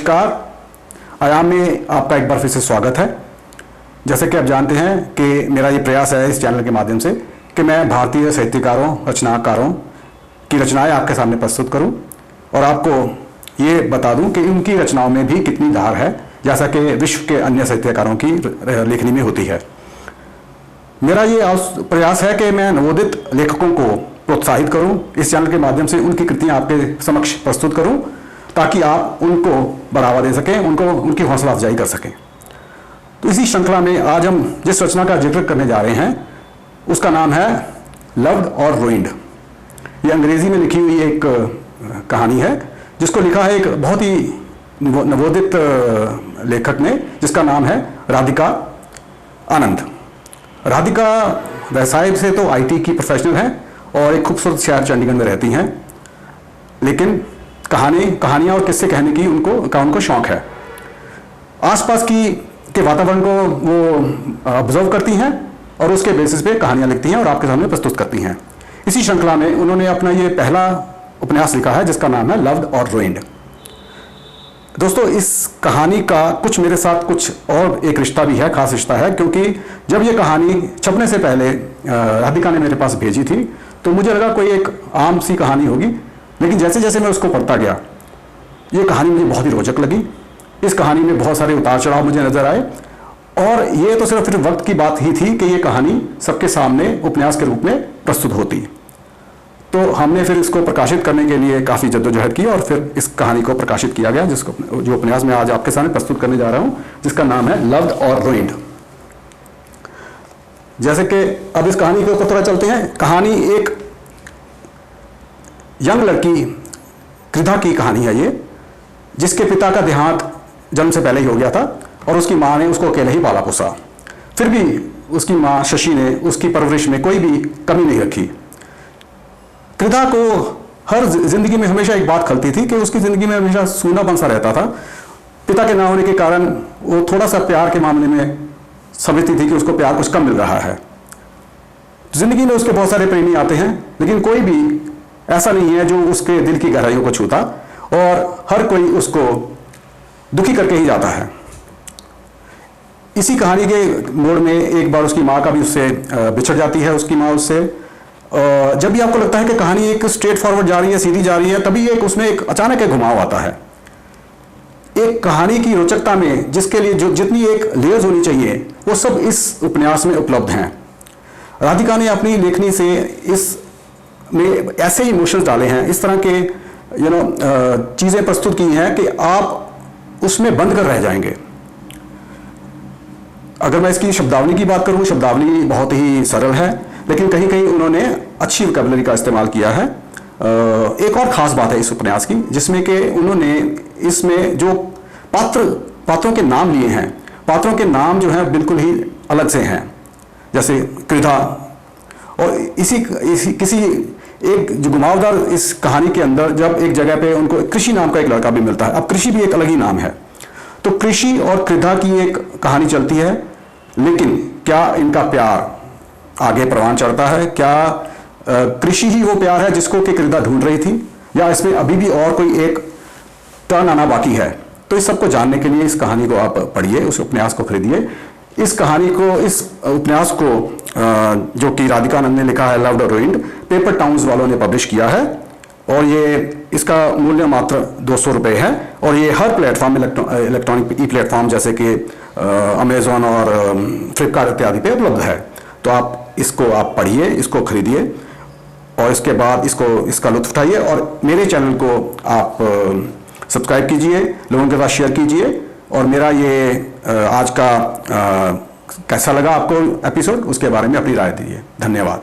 नमस्कार, आयाम में आपका एक बार फिर से स्वागत है। जैसे कि आप जानते हैं कि मेरा ये प्रयास है इस चैनल के माध्यम से कि मैं भारतीय साहित्यकारों, रचनाकारों की रचनाएं आपके सामने प्रस्तुत करूं और आपको ये बता दूं कि उनकी रचनाओं में भी कितनी धार है, जैसा कि विश्व के अन्य साहित्यकारों की लेखनी में होती है। मेरा ये प्रयास है कि मैं नवोदित लेखकों को प्रोत्साहित करूं, इस चैनल के माध्यम से उनकी कृतियां आपके समक्ष प्रस्तुत करूं ताकि आप उनको बढ़ावा दे सकें, उनकी हौसला अफजाई कर सकें। तो इसी श्रृंखला में आज हम जिस रचना का जिक्र करने जा रहे हैं उसका नाम है लव्ड और रूइंड। ये अंग्रेजी में लिखी हुई एक कहानी है जिसको लिखा है एक बहुत ही नवोदित लेखक ने, जिसका नाम है राधिका आनंद। राधिका व्यवसाय से तो आईटी की प्रोफेशनल है और एक खूबसूरत शहर चंडीगढ़ में रहती हैं, लेकिन कहानियाँ और किस्से कहने की उनको शौक है। आसपास के वातावरण को वो ऑब्जर्व करती हैं और उसके बेसिस पे कहानियाँ लिखती हैं और आपके सामने प्रस्तुत करती हैं। इसी श्रृंखला में उन्होंने अपना ये पहला उपन्यास लिखा है जिसका नाम है लव्ड और रूइंड। दोस्तों, इस कहानी का कुछ मेरे साथ कुछ और एक रिश्ता भी है, खास रिश्ता है, क्योंकि जब ये कहानी छपने से पहले राधिका ने मेरे पास भेजी थी तो मुझे लगा कोई एक आम सी कहानी होगी, लेकिन जैसे जैसे मैं उसको पढ़ता गया ये कहानी मुझे बहुत ही रोचक लगी। इस कहानी में बहुत सारे उतार चढ़ाव मुझे नजर आए और ये तो सिर्फ वक्त की बात ही थी कि ये कहानी सबके सामने उपन्यास के रूप में प्रस्तुत होती। तो हमने फिर इसको प्रकाशित करने के लिए काफ़ी जद्दोजहद की और फिर इस कहानी को प्रकाशित किया गया, जो उपन्यास मैं आज आपके सामने प्रस्तुत करने जा रहा हूँ, जिसका नाम है लव्ड और रूइंड। जैसे कि अब इस कहानी के ऊपर थोड़ा चलते हैं। कहानी एक यंग लड़की कृधा की कहानी है ये, जिसके पिता का देहांत जन्म से पहले ही हो गया था और उसकी माँ ने उसको अकेले ही पाला पोसा। फिर भी उसकी माँ शशि ने उसकी परवरिश में कोई भी कमी नहीं रखी। कृधा को हर जिंदगी में हमेशा एक बात खलती थी कि उसकी जिंदगी में हमेशा सूनापन सा रहता था। पिता के ना होने के कारण वो थोड़ा सा प्यार के मामले में समझती थी कि उसको प्यार कुछ कम मिल रहा है। जिंदगी में उसके बहुत सारे प्रेमी आते हैं, लेकिन कोई भी ऐसा नहीं है जो उसके दिल की गहराइयों को छूता, और हर कोई उसको दुखी करके ही जाता है। इसी कहानी के मोड़ में एक बार उसकी माँ का भी उससे बिछड़ जाती है, उसकी माँ उससे। जब भी आपको लगता है कि कहानी एक स्ट्रेट फॉरवर्ड जा रही है, सीधी जा रही है, तभी उसमें एक अचानक एक घुमाव आता है। एक कहानी की रोचकता में जिसके लिए जो जितनी एक लेयर्स होनी चाहिए वो सब इस उपन्यास में उपलब्ध हैं। राधिका ने अपनी लेखनी से इस में ऐसे इमोशंस डाले हैं, इस तरह के चीज़ें प्रस्तुत की हैं कि आप उसमें बंद कर रह जाएंगे। अगर मैं इसकी शब्दावली की बात करूं, शब्दावली बहुत ही सरल है, लेकिन कहीं कहीं उन्होंने अच्छी वोकैबुलरी का इस्तेमाल किया है। एक और ख़ास बात है इस उपन्यास की, जिसमें कि उन्होंने इसमें जो पात्रों के नाम लिए हैं, पात्रों के नाम जो हैं बिल्कुल ही अलग से हैं। जैसे कृधा, और इसी किसी एक जो घुमावदार इस कहानी के अंदर जब एक जगह पे उनको कृषि नाम का एक लड़का भी मिलता है। अब कृषि भी एक अलग ही नाम है। तो कृषि और कृधा की एक कहानी चलती है, लेकिन क्या इनका प्यार आगे परवान चढ़ता है? क्या कृषि ही वो प्यार है जिसको कि कृधा ढूंढ रही थी, या इसमें अभी भी और कोई एक टर्न आना बाकी है? तो इस सबको जानने के लिए इस कहानी को आप पढ़िए, उस उपन्यास को खरीदिए। इस कहानी को, इस उपन्यास को जो कि राधिका आनंद ने लिखा है लव्ड और रूइंड, पेपर टाउन्स वालों ने पब्लिश किया है और इसका मूल्य मात्र 200 रुपये है और ये हर प्लेटफॉर्म, इलेक्ट्रॉनिक ई प्लेटफॉर्म जैसे कि अमेजोन और फ्लिपकार्ट इत्यादि पे उपलब्ध है। तो इसको आप पढ़िए, इसको खरीदिए और इसके बाद इसका लुत्फ उठाइए और मेरे चैनल को आप सब्सक्राइब कीजिए, लोगों के साथ शेयर कीजिए। और मेरा ये आज का कैसा लगा आपको एपिसोड, उसके बारे में अपनी राय दीजिए। धन्यवाद।